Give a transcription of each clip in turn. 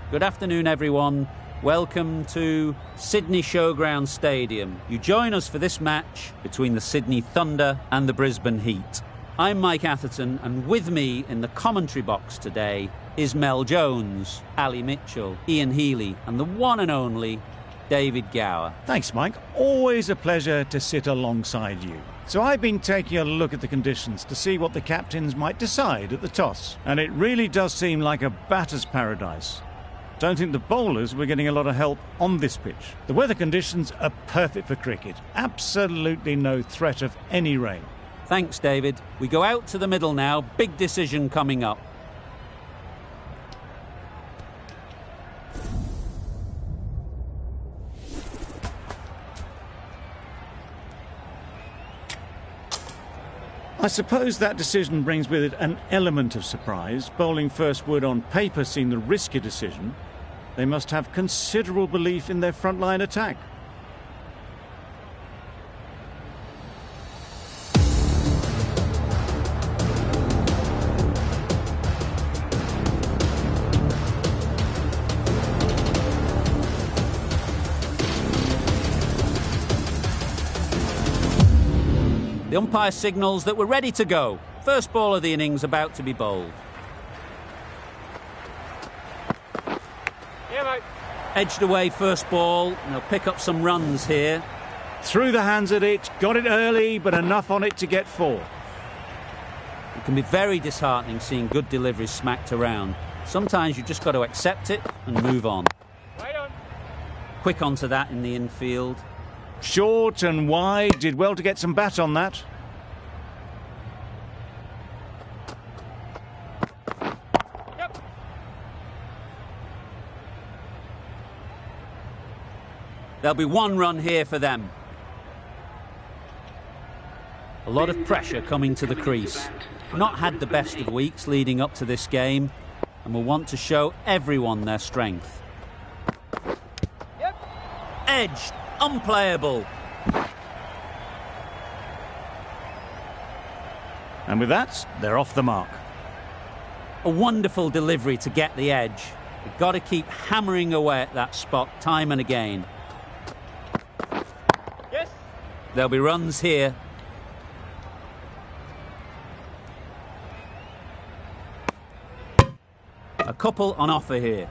Good afternoon, everyone. Welcome to Sydney Showground Stadium. You join us for this match between the Sydney Thunder and the Brisbane Heat. I'm Mike Atherton, and with me in the commentary box today is Mel Jones, Ali Mitchell, Ian Healy, and the one and only David Gower. Thanks, Mike. Always a pleasure to sit alongside you. So I've been taking a look at the conditions to see what the captains might decide at the toss, and it really does seem like a batter's paradise. Don't think the bowlers were getting a lot of help on this pitch. The weather conditions are perfect for cricket. Absolutely no threat of any rain. Thanks, David. We go out to the middle now. Big decision coming up. I suppose that decision brings with it an element of surprise. Bowling first would on paper seem the risky decision. They must have considerable belief in their frontline attack. The umpire signals that we're ready to go. First ball of the innings about to be bowled. Yeah, mate. Edged away first ball, and they'll pick up some runs here. Threw the hands at it, got it early, but enough on it to get 4. It can be very disheartening seeing good deliveries smacked around. Sometimes you've just got to accept it and move on. Wait on. Quick onto that in the infield. Short and wide, did well to get some bat on that. Yep. There'll be 1 run here for them. A lot of pressure coming to the crease. Not had the best of weeks leading up to this game, and will want to show everyone their strength. Yep. Edged. Unplayable. And with that, they're off the mark. A wonderful delivery to get the edge. You've got to keep hammering away at that spot time and again. Yes. There'll be runs here. A couple on offer here.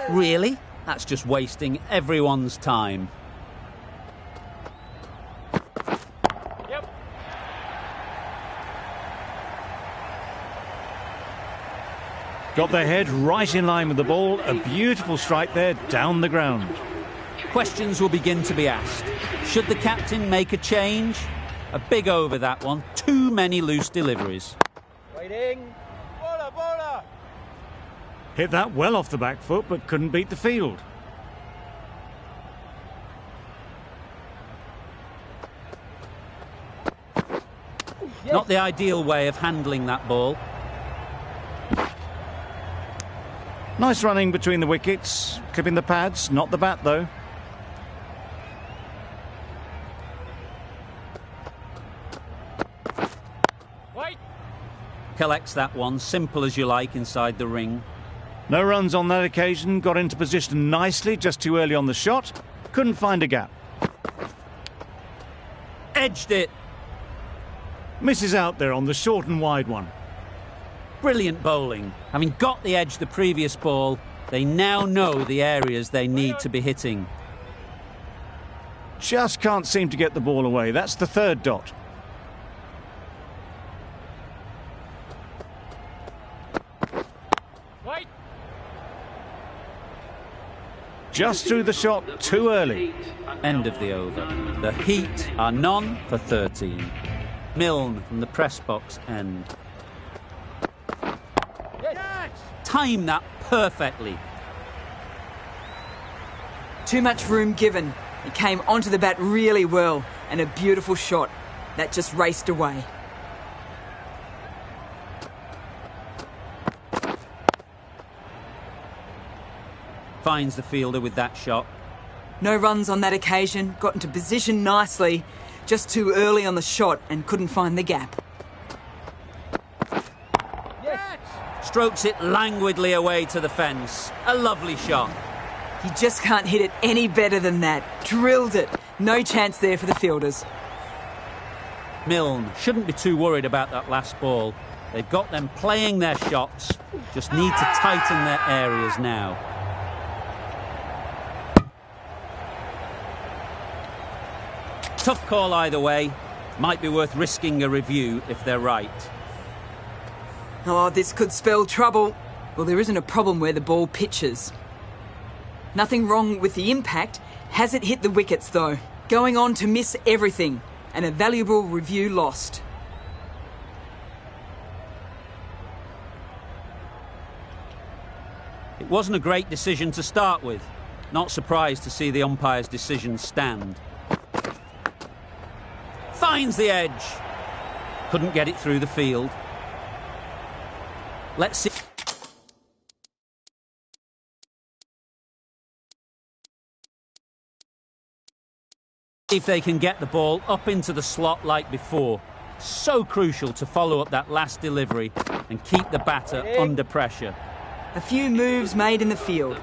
Really? That's just wasting everyone's time. Yep. Got their head right in line with the ball. A beautiful strike there, down the ground. Questions will begin to be asked. Should the captain make a change? A big over that one. Too many loose deliveries. Waiting. Bowler, bowler. Hit that well off the back foot, but couldn't beat the field. Yes. Not the ideal way of handling that ball. Nice running between the wickets. Clipping the pads, not the bat though. Wait. Collects that one, simple as you like, inside the ring. No runs on that occasion. Got into position nicely, just too early on the shot. Couldn't find a gap. Edged it. Misses out there on the short and wide one. Brilliant bowling. Having got the edge the previous ball, they now know the areas they need to be hitting. Just can't seem to get the ball away. That's the 3rd dot. Wait. Just threw the shot too early. End of the over. The Heat are none for 13. Milne from the press box end. Yes. Time that perfectly. Too much room given. He came onto the bat really well, and a beautiful shot. That just raced away. Finds the fielder with that shot. No runs on that occasion, got into position nicely, just too early on the shot and couldn't find the gap. Yes. Strokes it languidly away to the fence. A lovely shot. You just can't hit it any better than that. Drilled it. No chance there for the fielders. Milne shouldn't be too worried about that last ball. They've got them playing their shots. Just need to tighten their areas now. Tough call either way. Might be worth risking a review if they're right. Oh, this could spell trouble. Well, there isn't a problem where the ball pitches. Nothing wrong with the impact. Has it hit the wickets, though? Going on to miss everything. And a valuable review lost. It wasn't a great decision to start with. Not surprised to see the umpire's decision stand. Finds the edge. Couldn't get it through the field. Let's see if they can get the ball up into the slot like before. So crucial to follow up that last delivery and keep the batter under pressure. A few moves made in the field.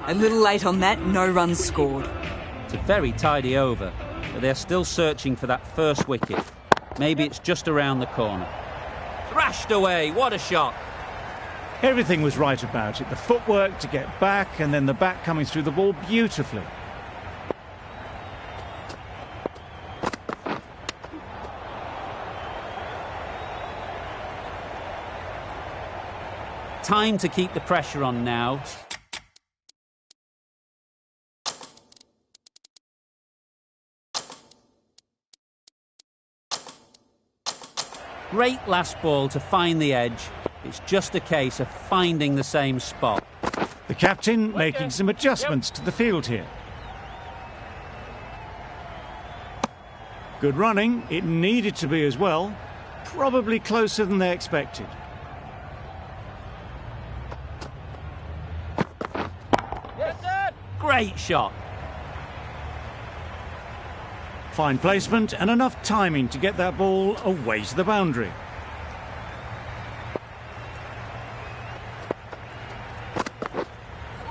A little late on that, no runs scored. It's a very tidy over, but they're still searching for that first wicket. Maybe it's just around the corner. Thrashed away, what a shot! Everything was right about it. The footwork to get back and then the bat coming through the ball beautifully. Time to keep the pressure on now. Great last ball to find the edge. It's just a case of finding the same spot. The captain making some adjustments to the field here. Good running. It needed to be as well. Probably closer than they expected. Great shot. Fine placement and enough timing to get that ball away to the boundary.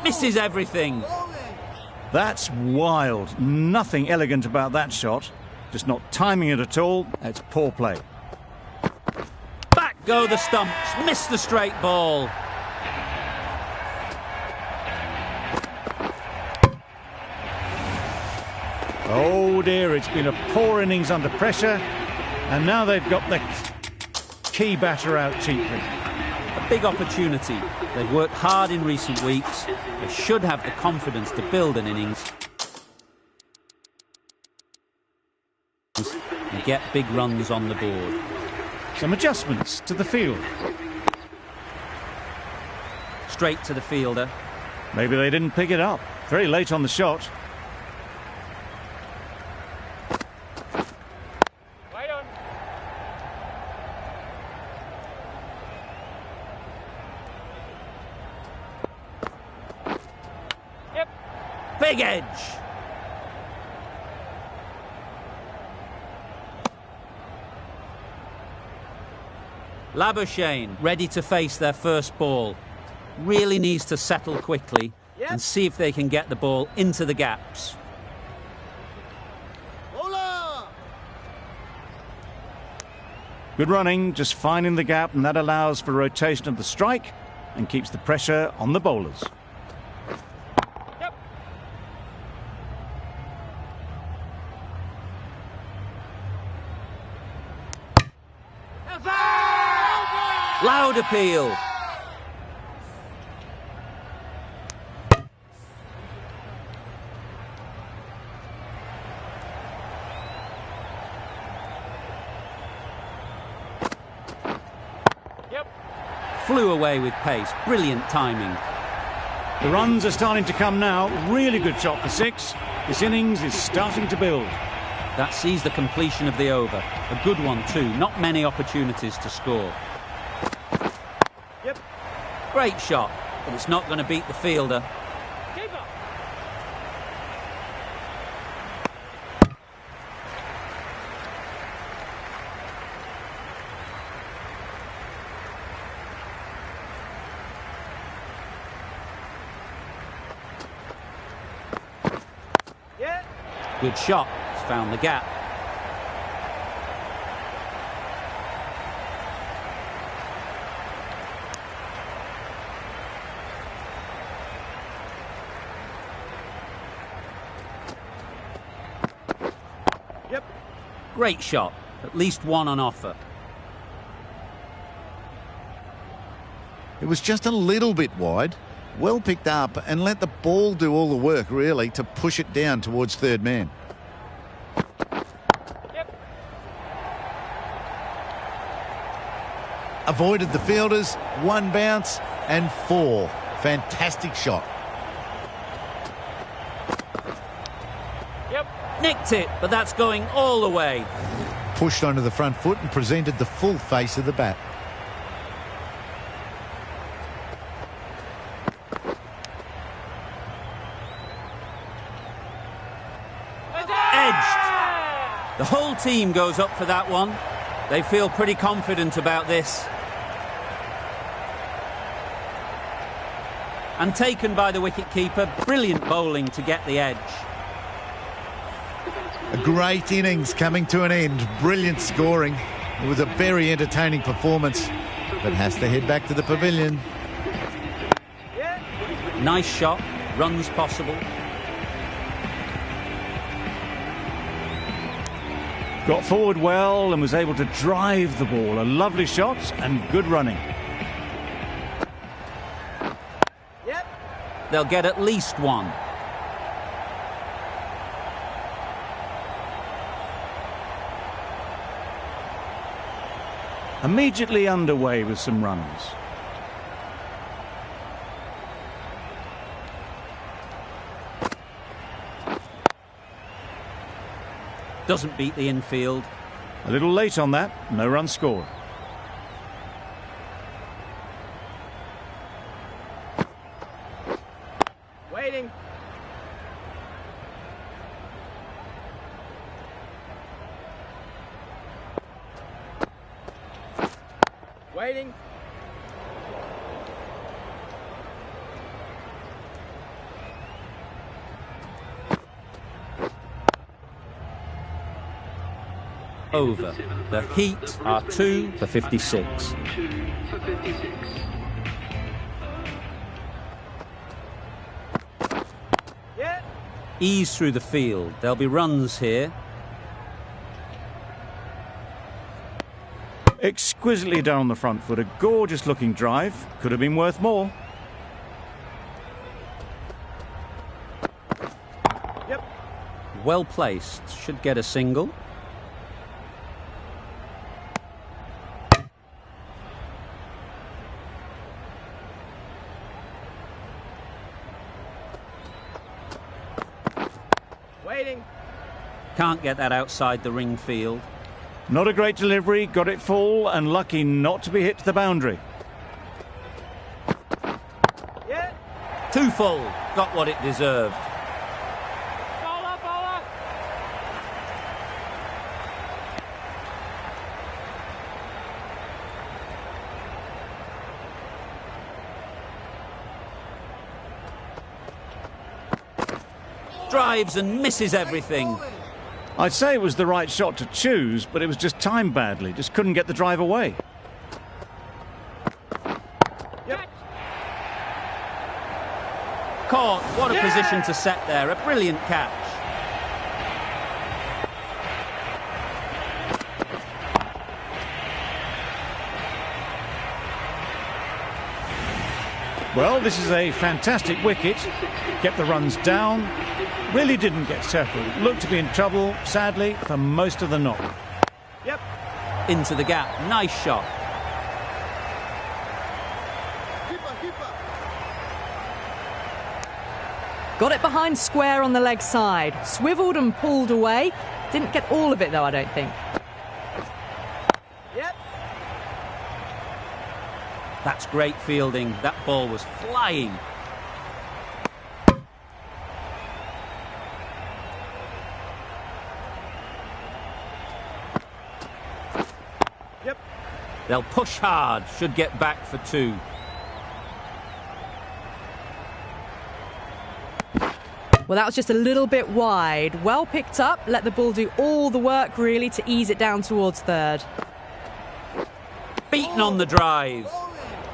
Misses everything. That's wild. Nothing elegant about that shot. Just not timing it at all. That's poor play. Back go the stumps. Missed the straight ball. Oh dear, it's been a poor innings under pressure, and now they've got the key batter out cheaply. A big opportunity. They've worked hard in recent weeks. They should have the confidence to build an innings and get big runs on the board. Some adjustments to the field. Straight to the fielder. Maybe they didn't pick it up. Very late on the shot. Big edge. Labuschagne ready to face their first ball. Really needs to settle quickly and see if they can get the ball into the gaps. Good running, just finding the gap, and that allows for rotation of the strike and keeps the pressure on the bowlers. Loud appeal. Flew away with pace. Brilliant timing. The runs are starting to come now. Really good shot for 6. This innings is starting to build. That sees the completion of the over. A good one too. Not many opportunities to score. Great shot, but it's not going to beat the fielder. Good shot. He's found the gap. Yep. Great shot. At least one on offer. It was just a little bit wide. Well picked up and let the ball do all the work, really, to push it down towards third man. Yep. Avoided the fielders, one bounce and four. Fantastic shot. Yep. Nicked it, but that's going all the way. Pushed onto the front foot and presented the full face of the bat. The whole team goes up for that one. They feel pretty confident about this. And taken by the wicket-keeper. Brilliant bowling to get the edge. A great innings coming to an end. Brilliant scoring. It was a very entertaining performance, but has to head back to the pavilion. Nice shot. Runs possible. Got forward well and was able to drive the ball. A lovely shot and good running. Yep. They'll get at least one. Immediately underway with some runs. Doesn't beat the infield. A little late on that, no run scored. Waiting. Waiting. Over. The Heat are 2 for 56. Yeah. Ease through the field. There'll be runs here. Exquisitely down the front foot. A gorgeous looking drive. Could have been worth more. Yep. Well placed. Should get a single. Waiting. Can't get that outside the ring field. Not a great delivery. Got it full and lucky not to be hit to the boundary. Yeah. Too full. Got what it deserved. Bowler, bowler. Drives and misses everything. I'd say it was the right shot to choose, but it was just timed badly. Just couldn't get the drive away. Yep. Caught. What a position to set there. A brilliant catch. Well, this is a fantastic wicket. Kept the runs down. Really didn't get settled. Looked to be in trouble, sadly, for most of the knock. Yep. Into the gap. Nice shot. Got it behind square on the leg side. Swiveled and pulled away. Didn't get all of it, though, I don't think. Yep. That's great fielding. That ball was flying. Yep. They'll push hard. Should get back for 2. Well, that was just a little bit wide. Well picked up, let the ball do all the work really to ease it down towards third. Beaten on the drive.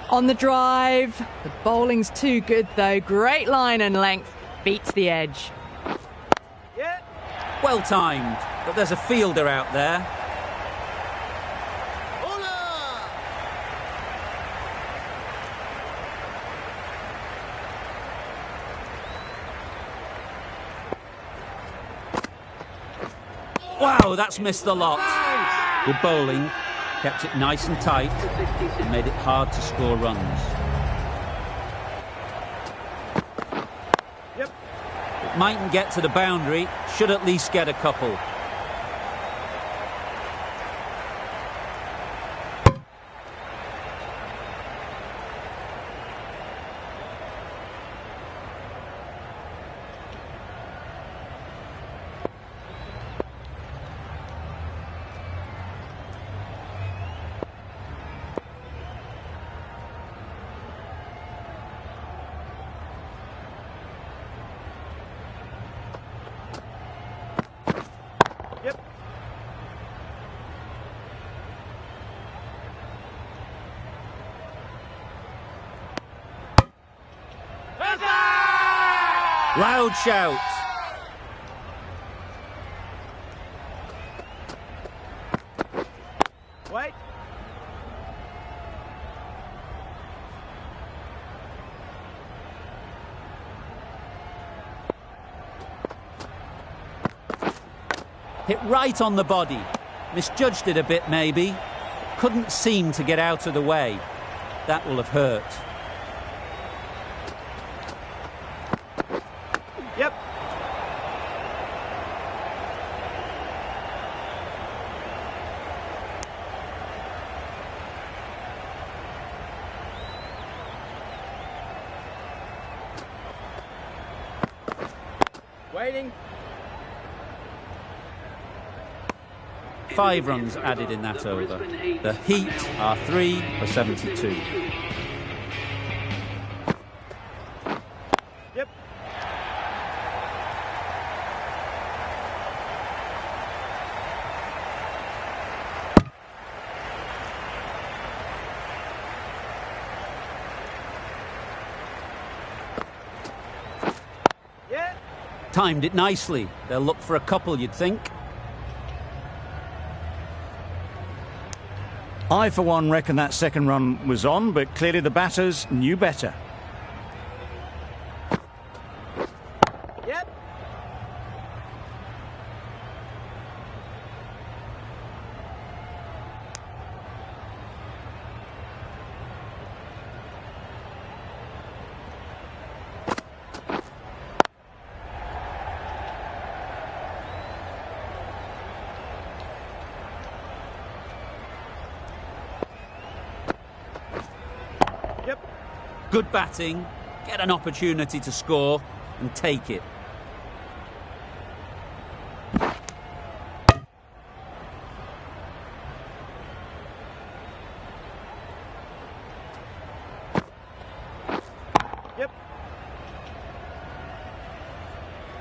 On the drive. The bowling's too good though. Great line and length. Beats the edge. Yeah. Well timed, but there's a fielder out there. Wow, that's missed the lot. Good bowling, kept it nice and tight and made it hard to score runs. Yep. It mightn't get to the boundary, should at least get a couple. Yep. Loud shout. Wait. Hit right on the body. Misjudged it a bit maybe. Couldn't seem to get out of the way. That will have hurt. Yep. Waiting. 5 runs added in that over. The Heat are 3 for 72. Yep. Yeah. Timed it nicely. They'll look for a couple, you'd think. I, for one, reckon that second run was on, but clearly the batters knew better. Yep. Yep. Good batting, get an opportunity to score and take it. Yep.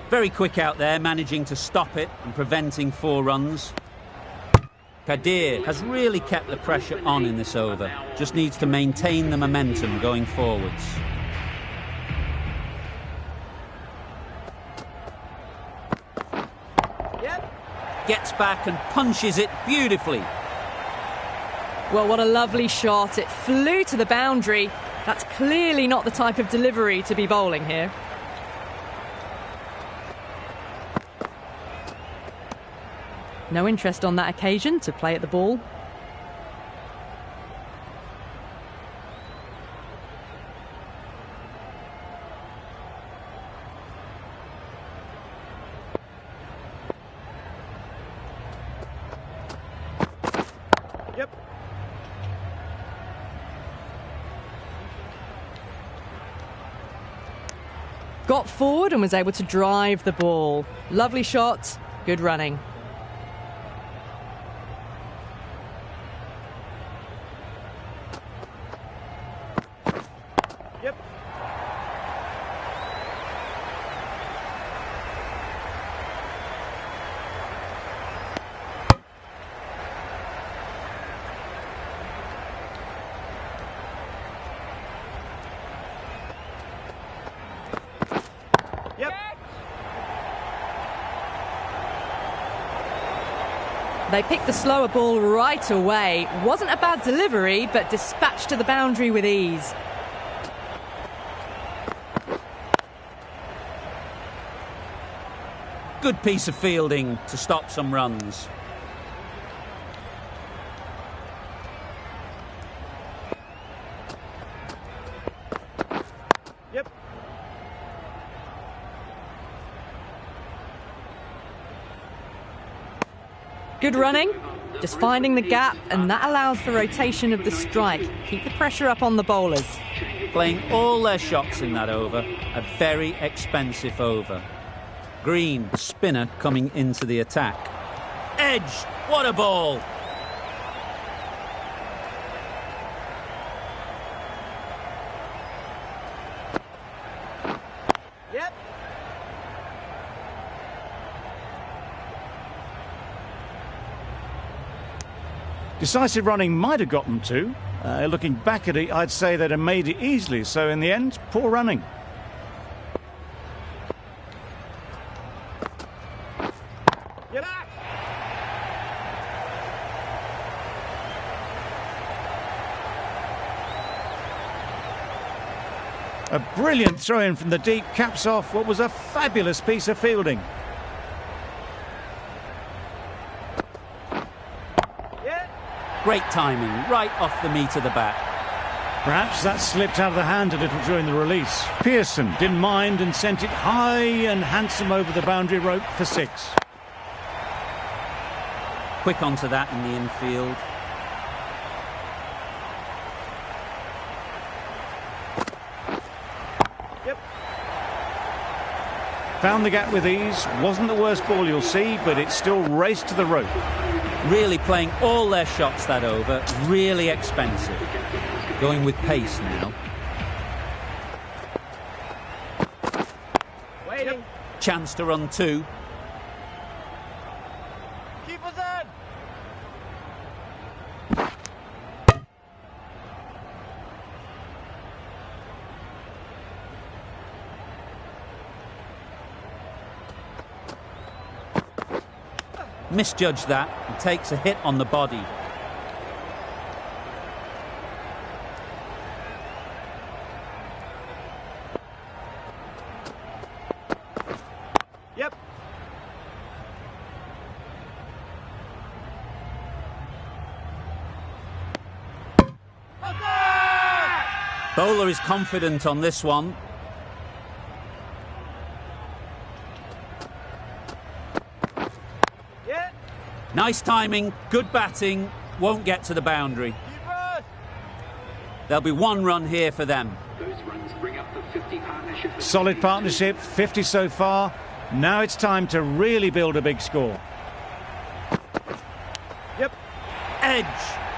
Very quick out there, managing to stop it and preventing 4 runs. Kadir has really kept the pressure on in this over. Just needs to maintain the momentum going forwards. Yep. Gets back and punches it beautifully. Well, what a lovely shot. It flew to the boundary. That's clearly not the type of delivery to be bowling here. No interest on that occasion to play at the ball. Yep. Got forward and was able to drive the ball. Lovely shot, good running. Yep. Yep. They picked the slower ball right away. Wasn't a bad delivery, but dispatched to the boundary with ease. Good piece of fielding to stop some runs. Yep. Good running, just finding the gap, and that allows for rotation of the strike. Keep the pressure up on the bowlers. Playing all their shots in that over. A very expensive over. Green, spinner coming into the attack. Edge, what a ball! Yep. Decisive running might have got them to. Looking back at it, I'd say they'd have made it easily. So in the end, poor running. Get back. A brilliant throw-in from the deep caps off what was a fabulous piece of fielding. Yeah. Great timing, right off the meat of the bat. Perhaps that slipped out of the hand a little during the release. Pearson didn't mind and sent it high and handsome over the boundary rope for 6. Quick onto that in the infield. Yep. Found the gap with ease. Wasn't the worst ball you'll see, but it still raced to the rope. Really playing all their shots that over. Really expensive. Going with pace now. Waiting. Chance to run 2. Keep us in. Misjudged that and takes a hit on the body. Yep. Bowler is confident on this one. Yeah. Nice timing, good batting, won't get to the boundary. Keep us. There'll be 1 run here for them. Those runs bring up the 50 partnership. Solid partnership, 50 so far. Now it's time to really build a big score. Yep. Edge,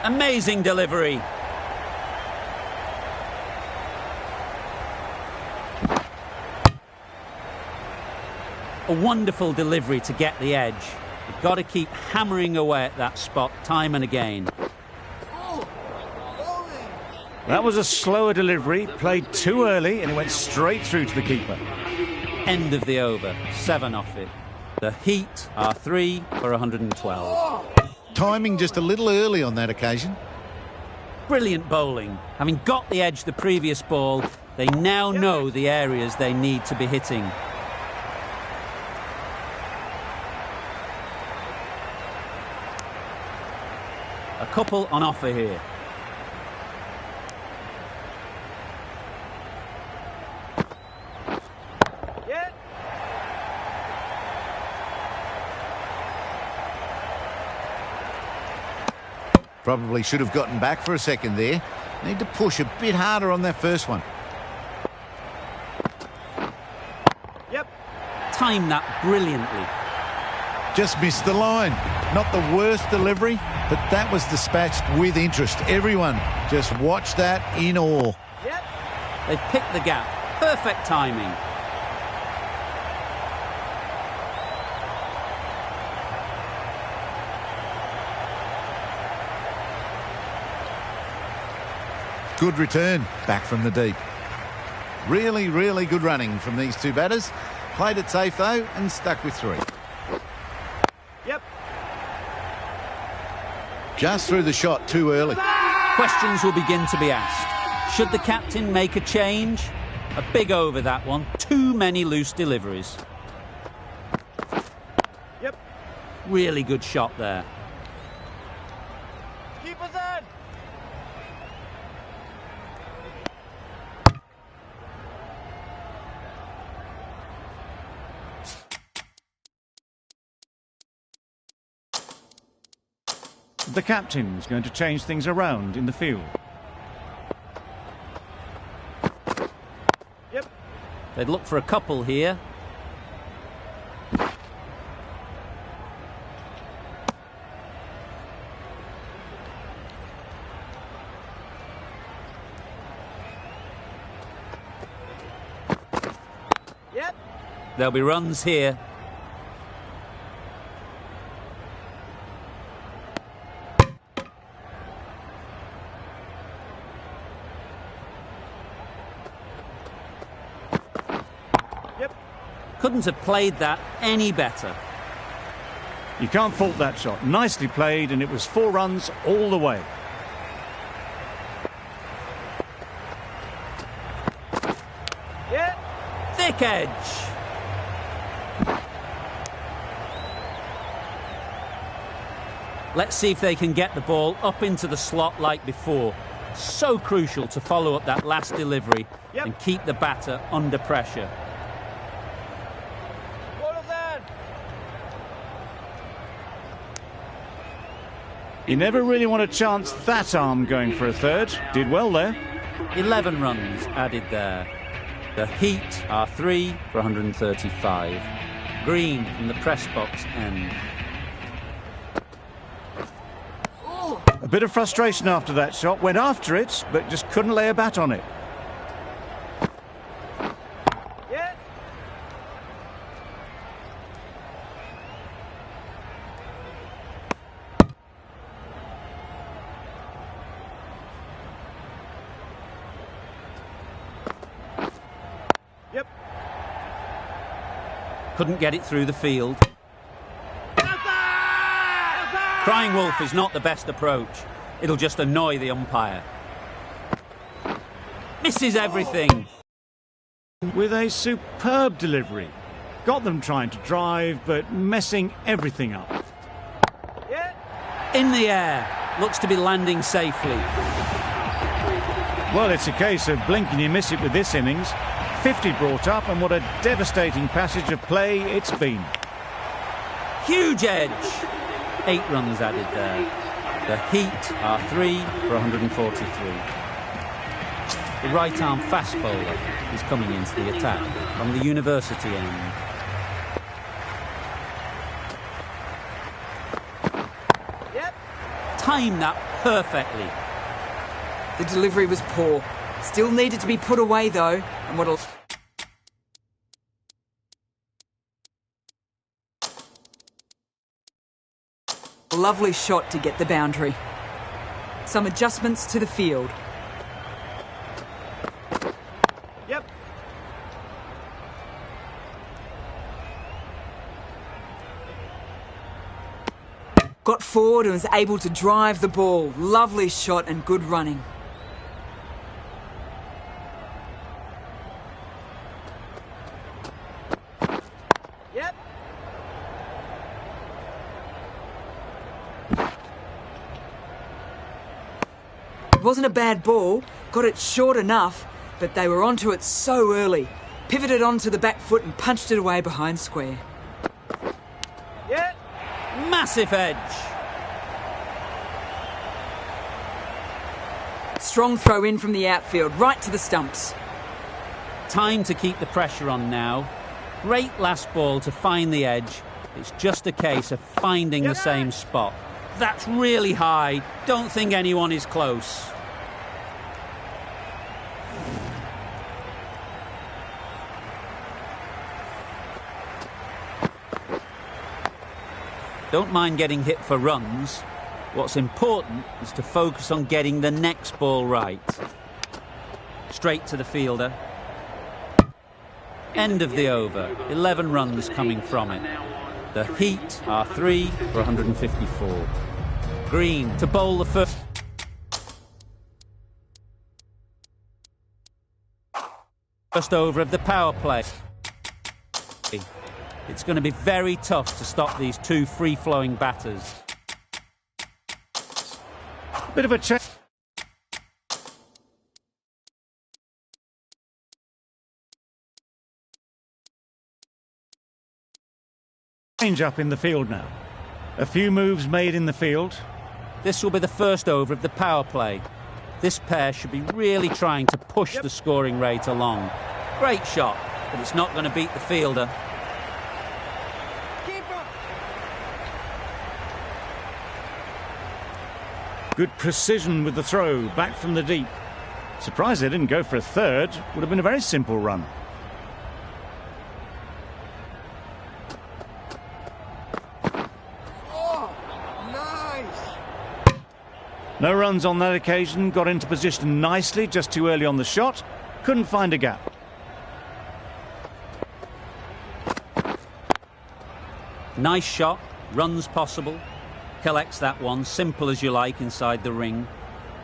amazing delivery. A wonderful delivery to get the edge. You've got to keep hammering away at that spot time and again. That was a slower delivery, played too early, and it went straight through to the keeper. End of the over, 7 off it. The Heat are 3 for 112. Timing just a little early on that occasion. Brilliant bowling. Having got the edge the previous ball, they now know the areas they need to be hitting. A couple on offer here. Yeah. Probably should have gotten back for a second there. Need to push a bit harder on that first one. Yep. Time that brilliantly. Just missed the line. Not the worst delivery, but that was dispatched with interest. Everyone just watched that in awe. Yep. They've picked the gap. Perfect timing. Good return back from the deep. Really, really good running from these two batters. Played it safe, though, and stuck with 3. Yep. Just threw the shot too early. Questions will begin to be asked. Should the captain make a change? A big over, that one. Too many loose deliveries. Yep. Really good shot there. Keep us in. The captain's going to change things around in the field. Yep. They'd look for a couple here. Yep. There'll be runs here. Couldn't have played that any better. You can't fault that shot. Nicely played, and it was 4 runs all the way. Yeah. Thick edge. Let's see if they can get the ball up into the slot like before. So crucial to follow up that last delivery and keep the batter under pressure. You never really want to chance that arm going for a third. Did well there. 11 runs added there. The Heat are 3 for 135. Green from the press box end. A bit of frustration after that shot. Went after it, but just couldn't lay a bat on it. Couldn't get it through the field. Crying wolf is not the best approach. It'll just annoy the umpire. Misses everything. With a superb delivery. Got them trying to drive, but messing everything up. In the air. Looks to be landing safely. Well, it's a case of blink and you miss it with this innings. 50 brought up, and what a devastating passage of play it's been. Huge edge. 8 runs added there. The Heat are 3 for 143. The right-arm fast bowler is coming into the attack from the university end. Timed that perfectly. The delivery was poor. Still needed to be put away, though. And what'll... Lovely shot to get the boundary. Some adjustments to the field. Yep. Got forward and was able to drive the ball. Lovely shot and good running. Wasn't a bad ball, got it short enough, but they were onto it so early. Pivoted onto the back foot and punched it away behind square. Massive edge. Strong throw in from the outfield, right to the stumps. Time to keep the pressure on now. Great last ball to find the edge. It's just a case of finding the same spot. That's really high. Don't think anyone is close. Don't mind getting hit for runs. What's important is to focus on getting the next ball right. Straight to the fielder. End of the over. 11 runs coming from it. The Heat are 3 for 154. Green to bowl the first over of the power play. It's going to be very tough to stop these two free-flowing batters. Bit of a change up in the field now. A few moves made in the field. This will be the first over of the power play. This pair should be really trying to push the scoring rate along. Great shot, but it's not going to beat the fielder. Good precision with the throw, back from the deep. Surprised they didn't go for a third. Would have been a very simple run. Oh, nice. No runs on that occasion. Got into position nicely, just too early on the shot. Couldn't find a gap. Nice shot, runs possible. Collects that one, simple as you like, inside the ring.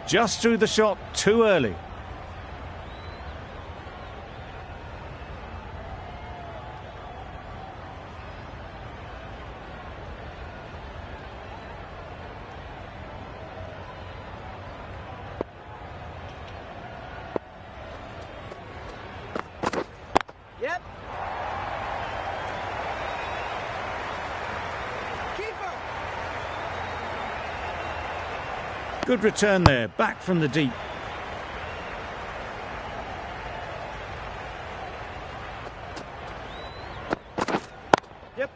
Just threw the shot too early. Yep. Good return there, back from the deep. Yep.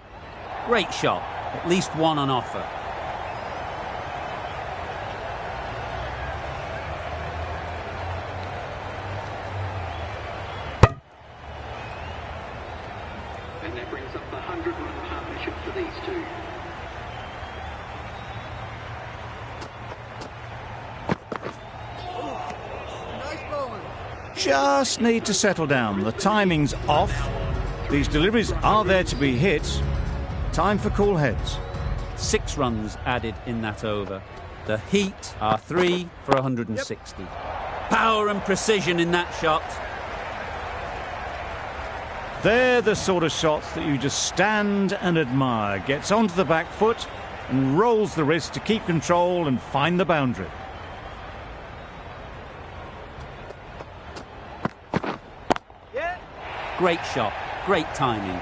Great shot, at least one on offer. And that brings up the 100-run partnership for these two. Just need to settle down. The timing's off. These deliveries are there to be hit. Time for cool heads. 6 runs added in that over. The Heat are 3 for 160. Power and precision in that shot. They're the sort of shots that you just stand and admire. Gets onto the back foot and rolls the wrist to keep control and find the boundary. Great shot, great timing.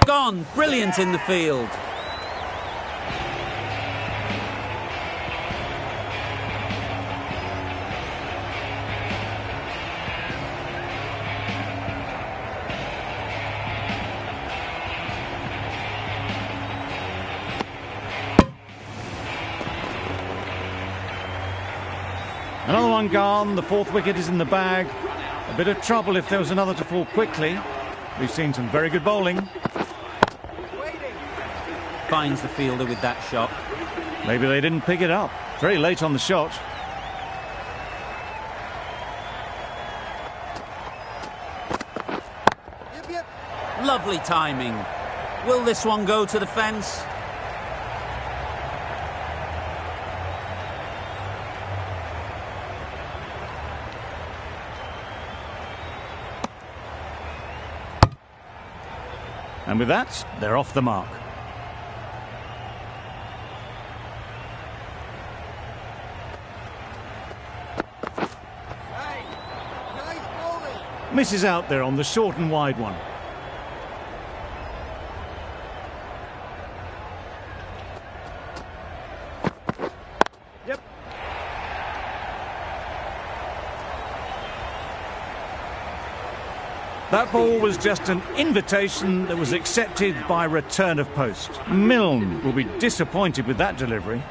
Gone, brilliant in the field. Another one gone, the 4th wicket is in the bag. A bit of trouble if there was another to fall quickly. We've seen some very good bowling. Finds the fielder with that shot. Maybe they didn't pick it up. Very late on the shot. Lovely timing. Will this one go to the fence? And with that, they're off the mark. Hey, nice bowling. Misses out there on the short and wide one. Yep. That ball was just an invitation that was accepted by return of post. Milne will be disappointed with that delivery.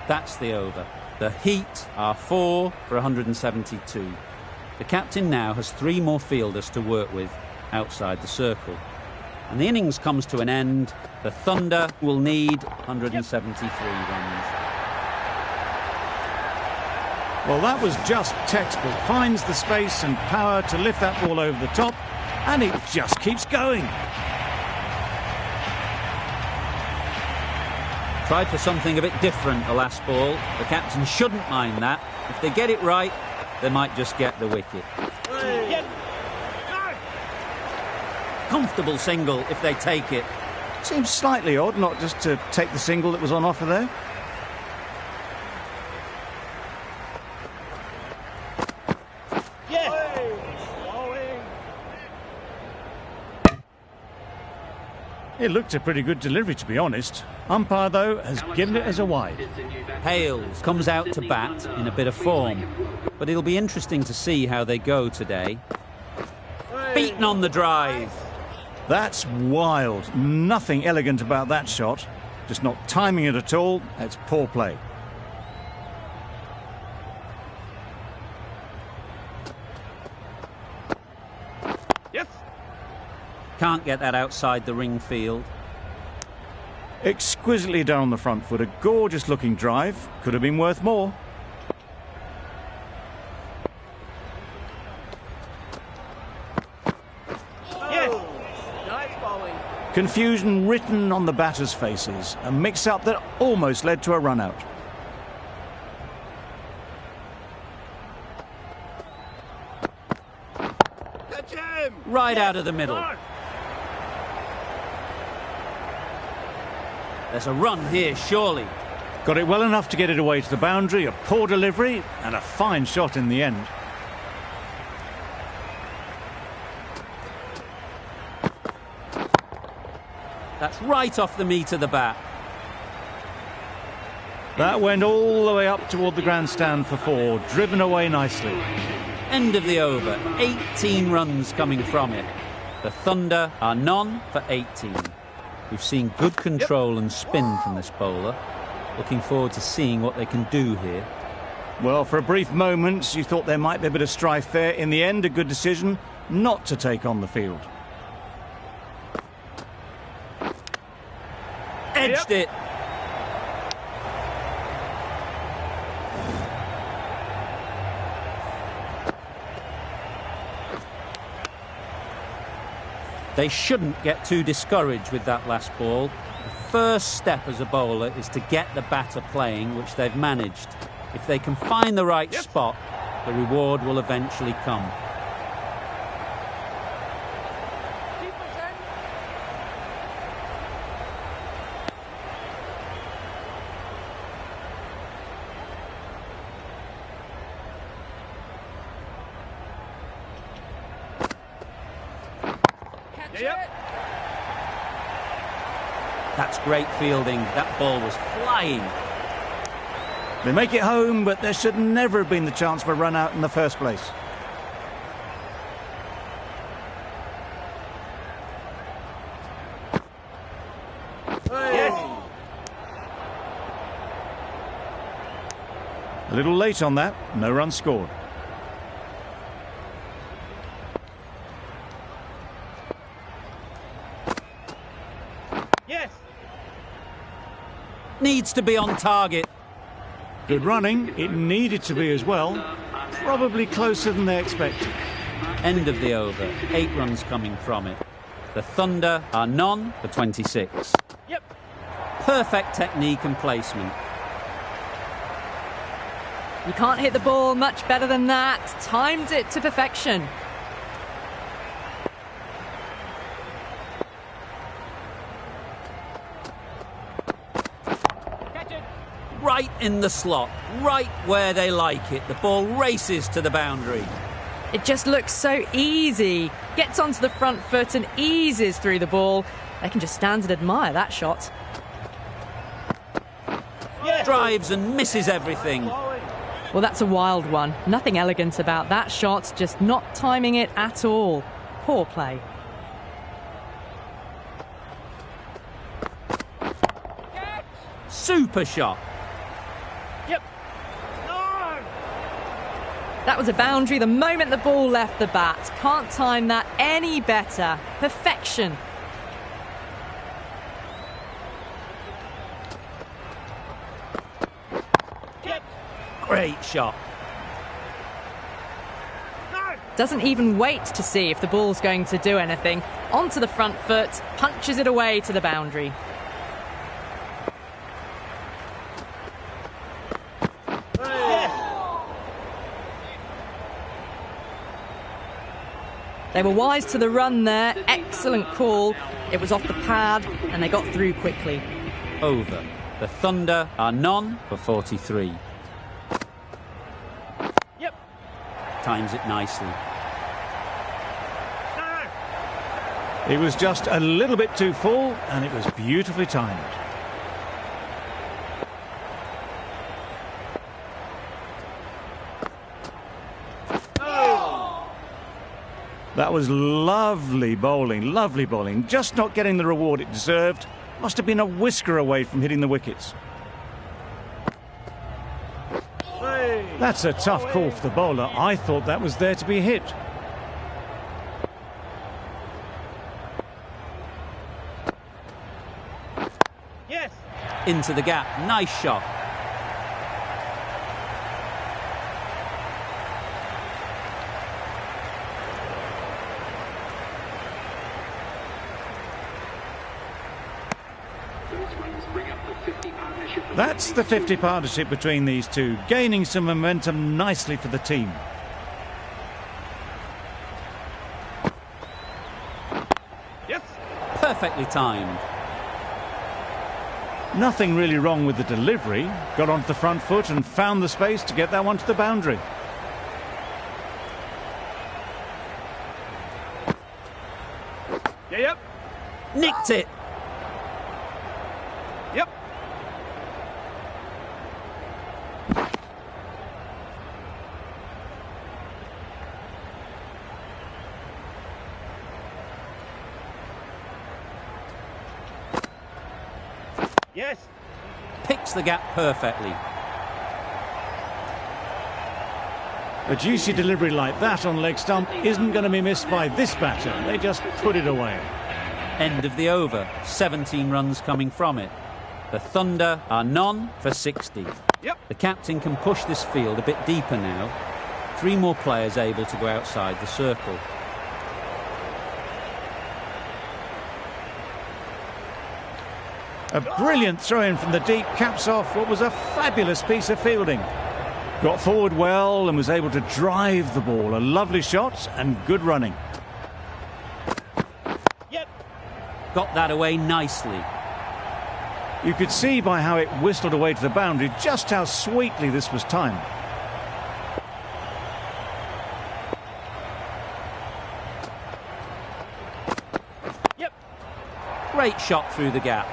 That's the over. The Heat are 4 for 172. The captain now has 3 more fielders to work with outside the circle. And the innings comes to an end. The Thunder will need 173 runs. Well, that was just textbook. Finds the space and power to lift that ball over the top, and it just keeps going. Tried for something a bit different the last ball. The captain shouldn't mind that. If they get it right, they might just get the wicket. Comfortable single if they take it. Seems slightly odd not just to take the single that was on offer there. It looked a pretty good delivery, to be honest. Umpire, though, has given it as a wide. Hales comes out to bat in a bit of form, but it'll be interesting to see how they go today. Beaten on the drive. That's wild. Nothing elegant about that shot. Just not timing it at all. That's poor play. Can't get that outside the ring field. Exquisitely done on the front foot. A gorgeous looking drive. Could have been worth more. Nice bowling. Confusion written on the batters' faces. A mix-up that almost led to a run-out. Catch him. Right out of the middle. There's a run here, surely. Got it well enough to get it away to the boundary. A poor delivery and a fine shot in the end. That's right off the meat of the bat. That went all the way up toward the grandstand for 4, driven away nicely. End of the over. 18 runs coming from it. The Thunder are none for 18. We've seen good control and spin from this bowler. Looking forward to seeing what they can do here. Well, for a brief moment, you thought there might be a bit of strife there. In the end, a good decision not to take on the field. Edged it. They shouldn't get too discouraged with that last ball. The first step as a bowler is to get the batter playing, which they've managed. If they can find the right spot, the reward will eventually come. That's great fielding. That ball was flying. They make it home, but there should never have been the chance for a run out in the first place. A little late on that, no run scored. Needs to be on target. Good running. It needed to be as well. Probably closer than they expected. End of the over. 8 runs coming from it. The Thunder are none for 26. Perfect technique and placement. You can't hit the ball much better than that. Timed it to perfection. Right in the slot, right where they like it. The ball races to the boundary. It just looks so easy. Gets onto the front foot and eases through the ball. They can just stand and admire that shot. Drives and misses everything. Well, that's a wild one. Nothing elegant about that shot, just not timing it at all. Poor play. Super shot. That was a boundary the moment the ball left the bat. Can't time that any better. Perfection. Great shot. Doesn't even wait to see if the ball's going to do anything. Onto the front foot, punches it away to the boundary. They were wise to the run there. Excellent call. It was off the pad and they got through quickly. Over. The Thunder are none for 43. Yep. Times it nicely. It was just a little bit too full and it was beautifully timed. That was lovely bowling, just not getting the reward it deserved. Must have been a whisker away from hitting the wickets. That's a tough call for the bowler. I thought that was there to be hit. Yes. Into the gap. Nice shot. That's the 50 partnership between these two, gaining some momentum nicely for the team. Yes. Perfectly timed. Nothing really wrong with the delivery. Got onto the front foot and found the space to get that one to the boundary. Yeah, yep. Nicked it. Yep. Yes. Picks the gap perfectly. A juicy delivery like that on leg stump isn't going to be missed by this batter. They just put it away. End of the over. 17 runs coming from it. The Thunder are none for 60. Yep. The captain can push this field a bit deeper now. 3 more players able to go outside the circle. A brilliant throw-in from the deep caps off what was a fabulous piece of fielding. Got forward well and was able to drive the ball. A lovely shot and good running. Yep. Got that away nicely. You could see by how it whistled away to the boundary just how sweetly this was timed. Yep. Great shot through the gap.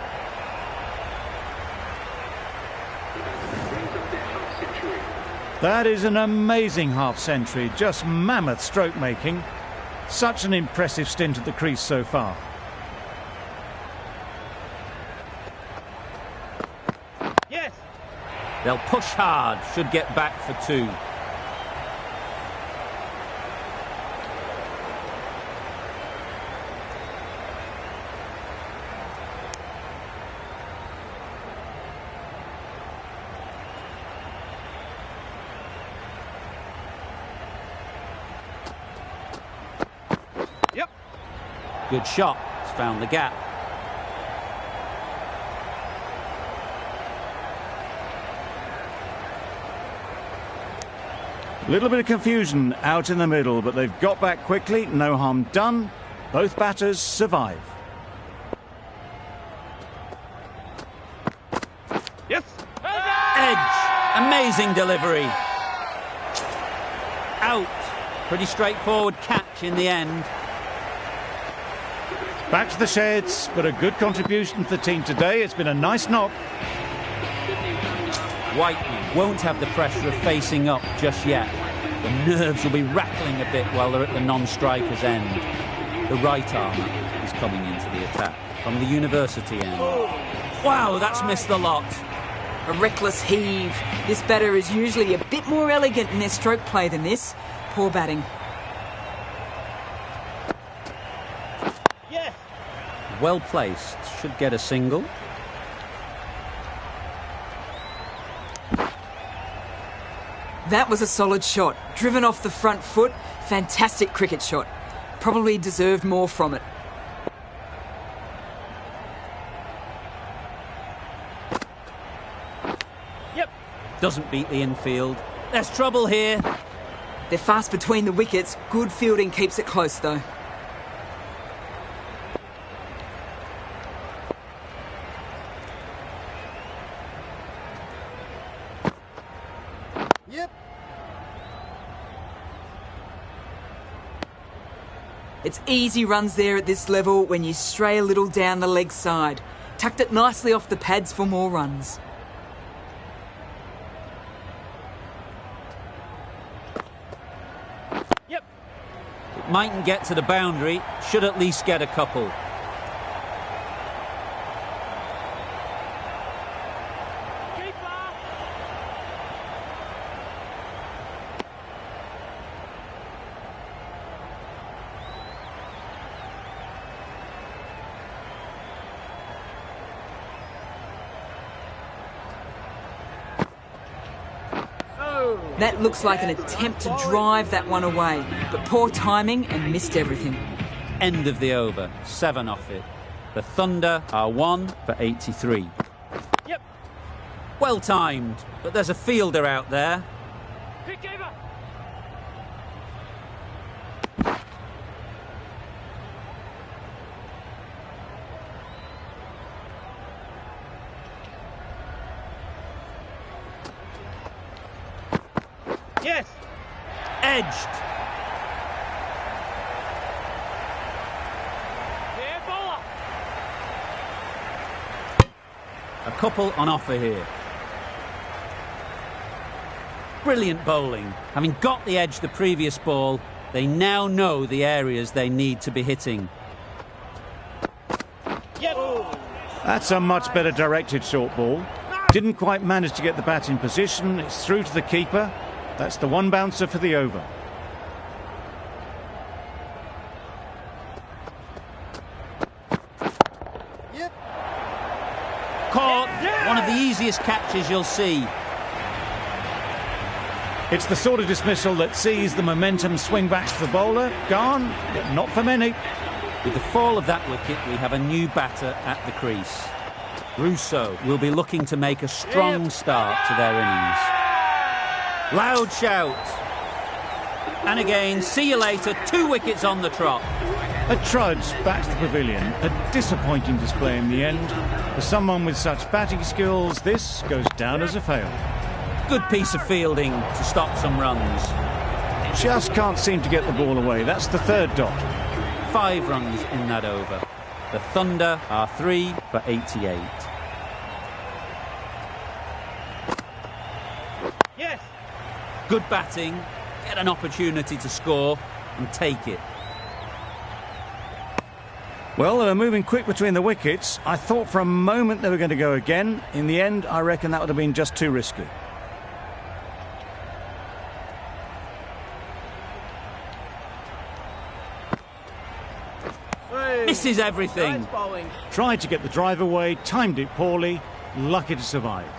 That is an amazing half-century, just mammoth stroke making. Such an impressive stint at the crease so far. Yes. They'll push hard, should get back for 2. Yep. Good shot. It's found the gap. A little bit of confusion out in the middle, but they've got back quickly. No harm done. Both batters survive. Yes. Edge. Amazing delivery. Out. Pretty straightforward catch in the end. Back to the sheds, but a good contribution to the team today. It's been a nice knock. Whiteman won't have the pressure of facing up just yet. The nerves will be rattling a bit while they're at the non-striker's end. The right arm is coming into the attack from the university end. Wow, that's missed the lot. A reckless heave. This batter is usually a bit more elegant in their stroke play than this. Poor batting. Yes. Well placed. Should get a single. That was a solid shot. Driven off the front foot. Fantastic cricket shot. Probably deserved more from it. Yep. Doesn't beat the infield. There's trouble here. They're fast between the wickets. Good fielding keeps it close, though. Yep. It's easy runs there at this level when you stray a little down the leg side. Tucked it nicely off the pads for more runs. Yep. It mightn't get to the boundary, should at least get a couple. That looks like an attempt to drive that one away, but poor timing and missed everything. End of the over, 7 off it. The Thunder are 1 for 83. Yep. Well timed, but there's a fielder out there. Pick over. Yes. Edged. Yeah, bowler. A couple on offer here. Brilliant bowling. Having got the edge the previous ball, they now know the areas they need to be hitting. Yep. That's a much better directed short ball. Didn't quite manage to get the bat in position. It's through to the keeper. That's the one bouncer for the over. Yep. Caught. Yeah. One of the easiest catches you'll see. It's the sort of dismissal that sees the momentum swing back to the bowler. Gone, but not for many. With the fall of that wicket, we have a new batter at the crease. Rousseau will be looking to make a strong start to their innings. Loud shout. And again, see you later, 2 wickets on the trot. A trudge back to the pavilion. A disappointing display in the end. For someone with such batting skills, this goes down as a fail. Good piece of fielding to stop some runs. Just can't seem to get the ball away. That's the third dot. 5 runs in that over. The Thunder are 3 for 88. Yes. Good batting, get an opportunity to score and take it. Well, they were moving quick between the wickets. I thought for a moment they were going to go again. In the end, I reckon that would have been just too risky. Misses everything. Nice bowling. Tried to get the drive away, timed it poorly, lucky to survive.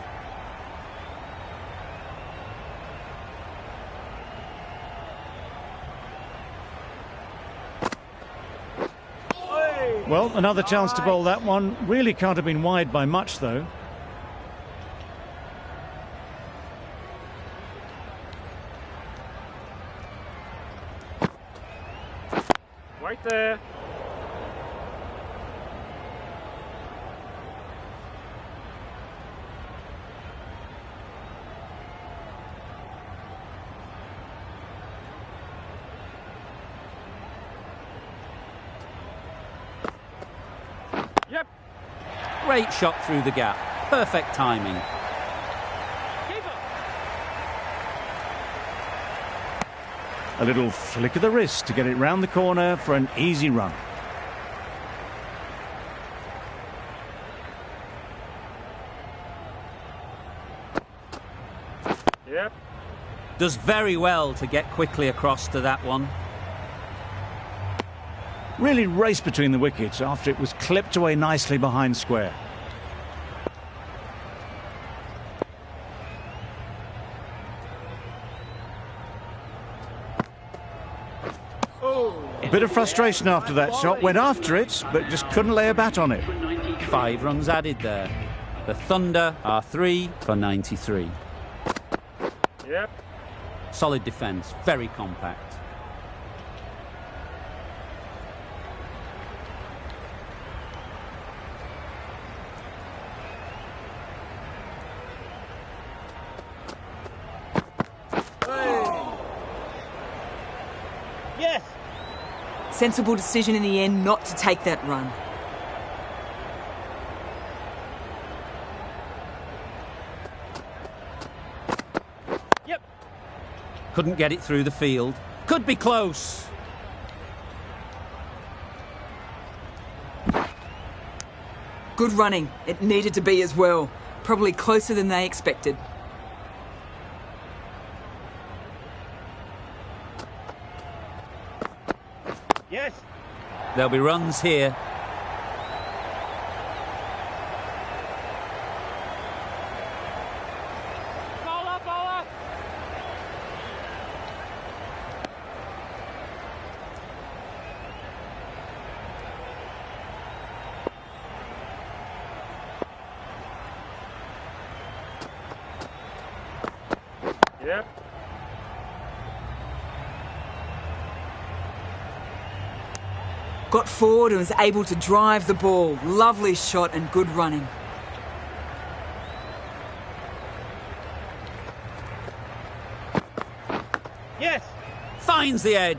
Well, another chance to bowl that one. Really can't have been wide by much, though. Right there. Yep. Great shot through the gap. Perfect timing. Keeper. A little flick of the wrist to get it round the corner for an easy run. Yep. Does very well to get quickly across to that one. Really raced between the wickets after it was clipped away nicely behind square. bit of frustration after that shot. Went after it, but just couldn't lay a bat on it. 5 runs added there. The Thunder are 3 for 93. Yep. Solid defence, very compact. Yes. Sensible decision in the end not to take that run. Yep. Couldn't get it through the field. Could be close. Good running. It needed to be as well. Probably closer than they expected. Yes. There'll be runs here. Bowler, bowler. Yep. Got forward and was able to drive the ball. Lovely shot and good running. Yes. Finds the edge.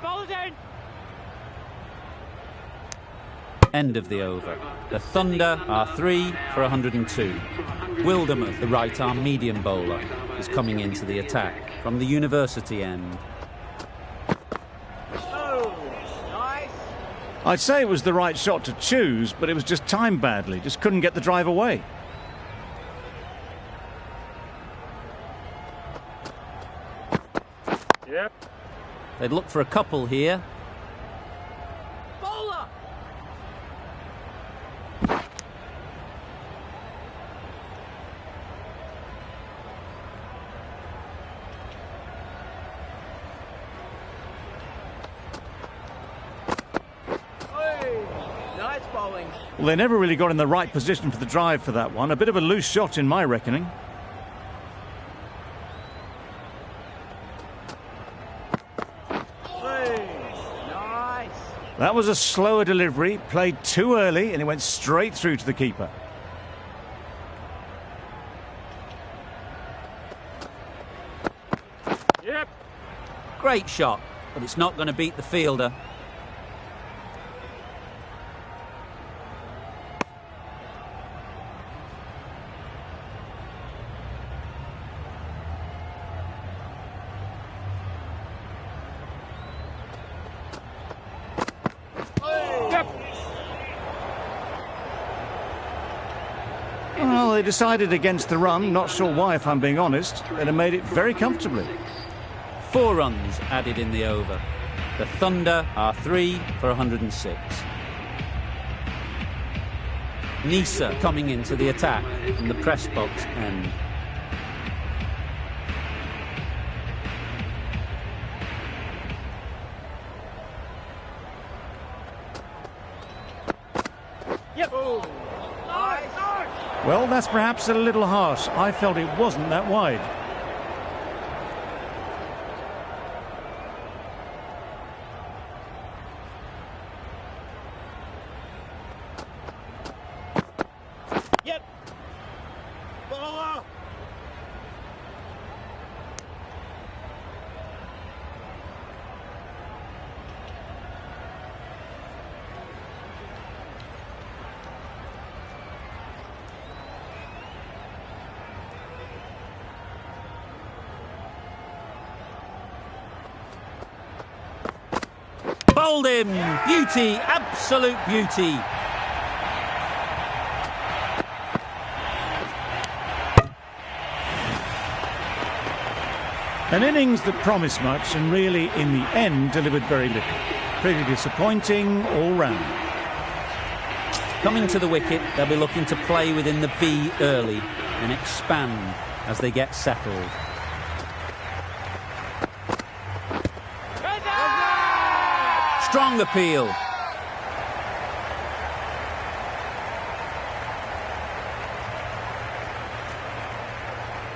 Bowler down. End of the over. The Thunder are 3 for 102. Wildermuth, the right-arm medium bowler, is coming into the attack from the university end. Oh, nice. I'd say it was the right shot to choose, but it was just timed badly. Just couldn't get the drive away. Yep. They'd look for a couple here. Bowler. Nice bowling. Well, they never really got in the right position for the drive for that one. A bit of a loose shot in my reckoning. Nice. That was a slower delivery, played too early, and it went straight through to the keeper. Yep. Great shot, but it's not going to beat the fielder. Yep. Well, they decided against the run. Not sure why, if I'm being honest. They'd have made it very comfortably. 4 runs added in the over. The Thunder are 3 for 106. Nisa coming into the attack from the press box end. Yep. Nice. Well, that's perhaps a little harsh. I felt it wasn't that wide. Yep. Bowler. Bowled him! Beauty, absolute beauty. An innings that promised much and really, in the end, delivered very little. Pretty disappointing all round. Coming to the wicket, they'll be looking to play within the V early and expand as they get settled. Strong appeal.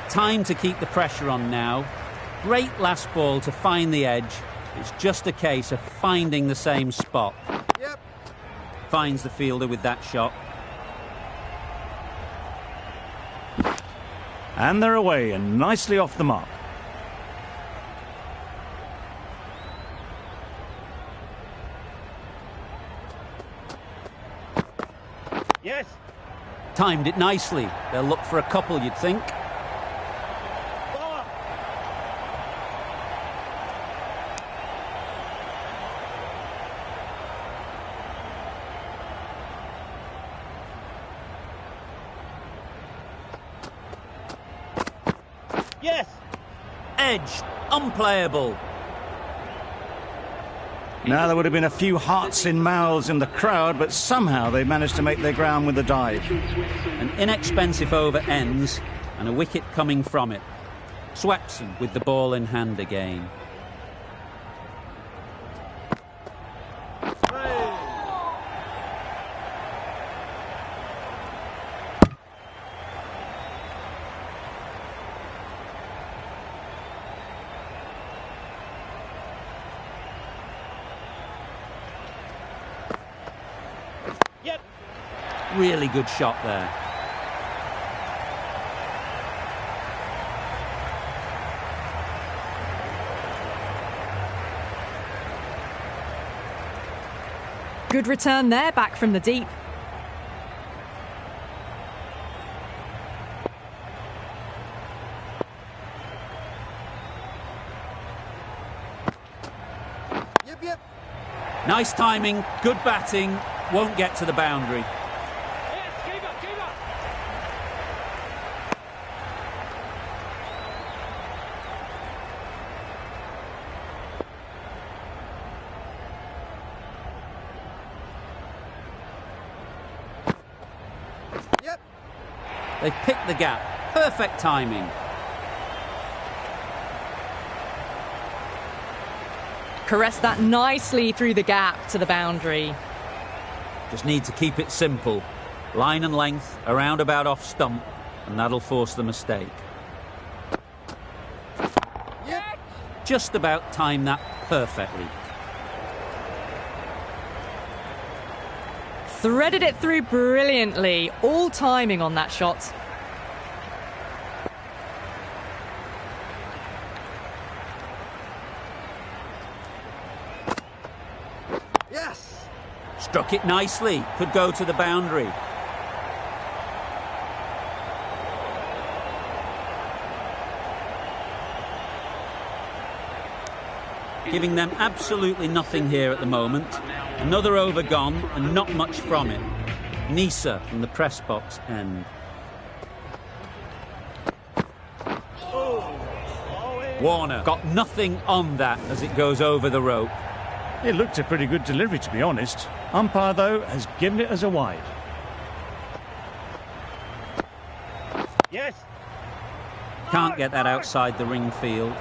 Time to keep the pressure on now. Great last ball to find the edge. It's just a case of finding the same spot. Yep. Finds the fielder with that shot. And they're away and nicely off the mark. Yes. Timed it nicely. They'll look for a couple, you'd think. Bowler. Yes. Edge. Unplayable. Now, there would have been a few hearts in mouths in the crowd, but somehow they managed to make their ground with a dive. An inexpensive over ends and a wicket coming from it. Swepson with the ball in hand again. Yep. Really good shot there. Good return there, back from the deep. Yep, yep. Nice timing, good batting, won't get to the boundary. Yes, keep up, keep up. Yep. They've picked the gap. Perfect timing. Caressed that nicely through the gap to the boundary. Just need to keep it simple. Line and length, around about off stump, and that'll force the mistake. Yep. Just about time that perfectly. Threaded it through brilliantly. All timing on that shot. Yes. Struck it nicely. Could go to the boundary. Giving them absolutely nothing here at the moment. Another over gone and not much from it. Nisa from the press box end. Warner got nothing on that as it goes over the rope. It looked a pretty good delivery, to be honest. Umpire, though, has given it as a wide. Yes. Can't get that outside the ring field.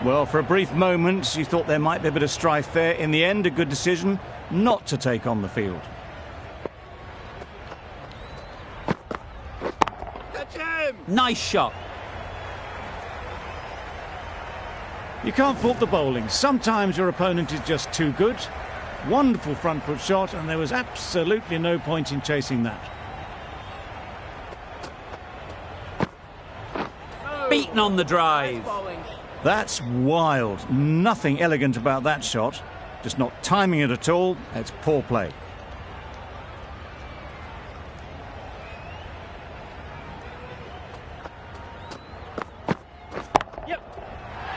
Well, for a brief moment, you thought there might be a bit of strife there. In the end, a good decision not to take on the field. Catch him. Nice shot. You can't fault the bowling. Sometimes your opponent is just too good. Wonderful front foot shot, and there was absolutely no point in chasing that. Beaten on the drive. That's wild. Nothing elegant about that shot. Just not timing it at all. It's poor play.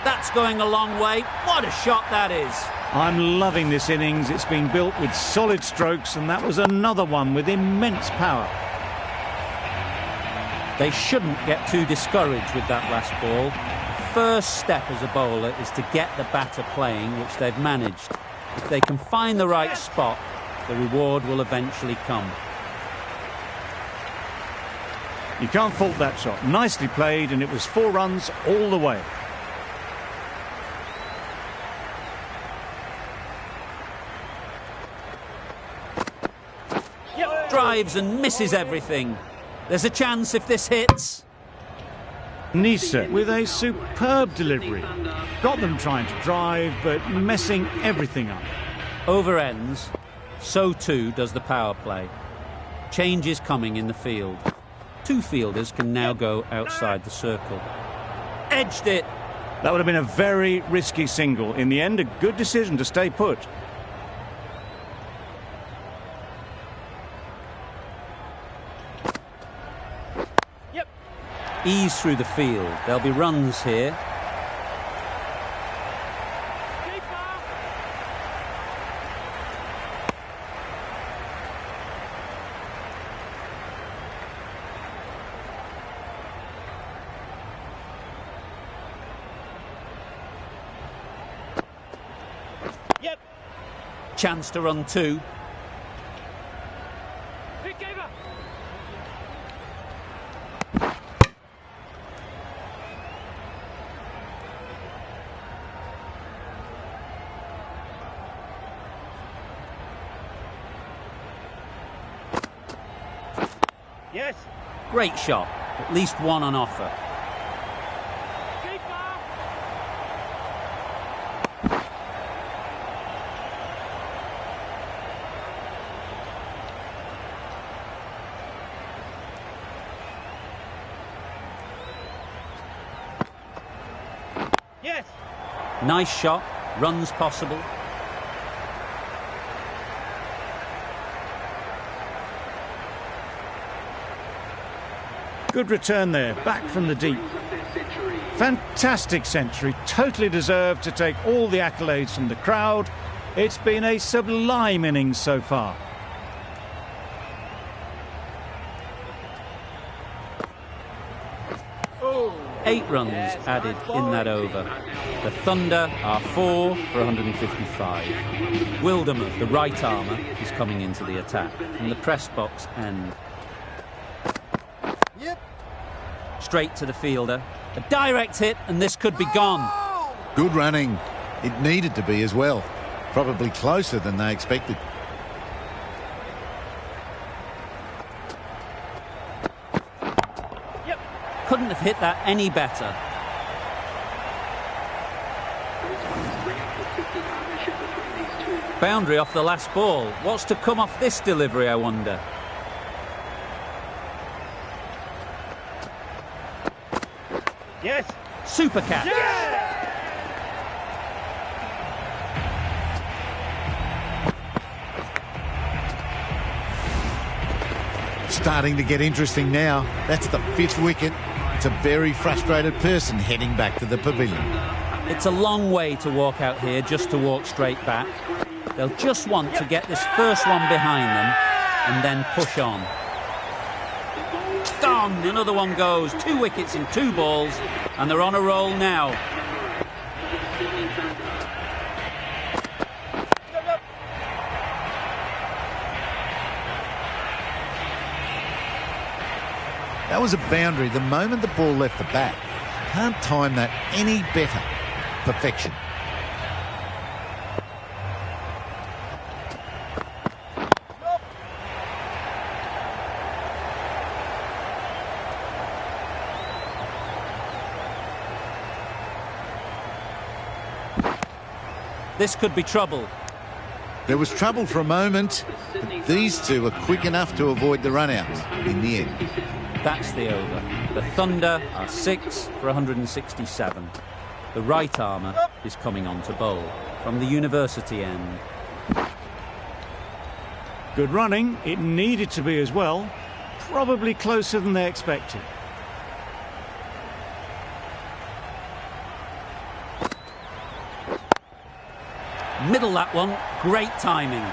That's going a long way. What a shot that is. I'm loving this innings. It's been built with solid strokes, and that was another one with immense power. They shouldn't get too discouraged with that last ball. The first step as a bowler is to get the batter playing, which they've managed. If they can find the right spot, the reward will eventually come. You can't fault that shot. Nicely played, and it was 4 runs all the way. drives and misses everything. There's a chance if this hits. Nisa with a superb delivery. Got them trying to drive, but messing everything up. Over ends, so too does the power play. Change is coming in the field. Two fielders can now go outside the circle. Edged it. That would have been a very risky single. In the end, a good decision to stay put. Ease through the field. There'll be runs here. Chance to run two. Yes. Great shot. At least one on offer. Yes. Nice shot. Runs possible. Good return there, back from the deep. Fantastic century, totally deserved to take all the accolades from the crowd. It's been a sublime innings so far. Eight runs added in that over. The Thunder are 4 for 155. Wildermuth, the right armour, is coming into the attack from the press box end. Straight to the fielder. A direct hit, and this could be gone. Good running. It needed to be as well. Probably closer than they expected. Couldn't have hit that any better. Boundary off the last ball. What's to come off this delivery, I wonder? Yes. Super catch. Starting to get interesting now. That's the 5th wicket. It's a very frustrated person heading back to the pavilion. It's a long way to walk out here just to walk straight back. They'll just want to get this first one behind them and then push on. Gone! Another one goes. 2 wickets in 2 balls, and they're on a roll now. That was a boundary the moment the ball left the bat. Can't time that any better. Perfection. This could be trouble. There was trouble for a moment, but these two are quick enough to avoid the run-out in the end. That's the over. The Thunder are 6 for 167. The right armour is coming on to bowl from the university end. Good running. It needed to be as well. Probably closer than they expected. Middle that one. Great timing.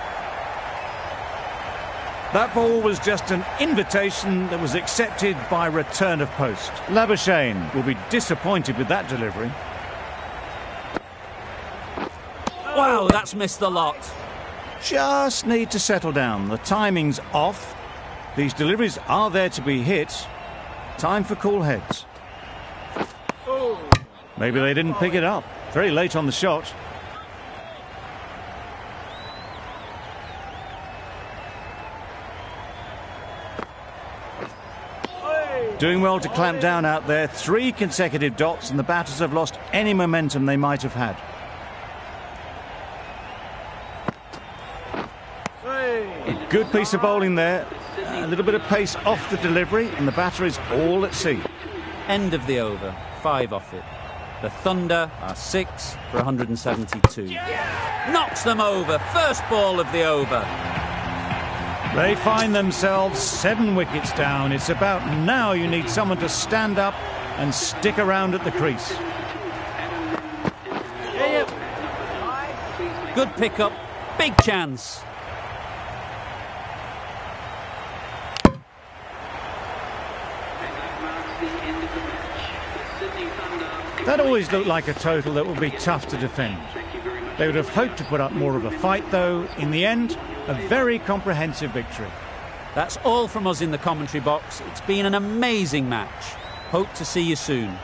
That ball was just an invitation that was accepted by return of post. Labuschagne will be disappointed with that delivery. Wow, that's missed the lot. Just need to settle down. The timing's off. These deliveries are there to be hit. Time for cool heads. Maybe they didn't pick it up. Very late on the shot. Doing well to clamp down out there. 3 consecutive dots, and the batters have lost any momentum they might have had. A good piece of bowling there. A little bit of pace off the delivery, and the batter is all at sea. End of the over, 5 off it. The Thunder are 6 for 172. Knocks them over, first ball of the over. They find themselves 7 wickets down. It's about now you need someone to stand up and stick around at the crease. Good pickup, big chance. That always looked like a total that would be tough to defend. They would have hoped to put up more of a fight, though. In the end, a very comprehensive victory. That's all from us in the commentary box. It's been an amazing match. Hope to see you soon.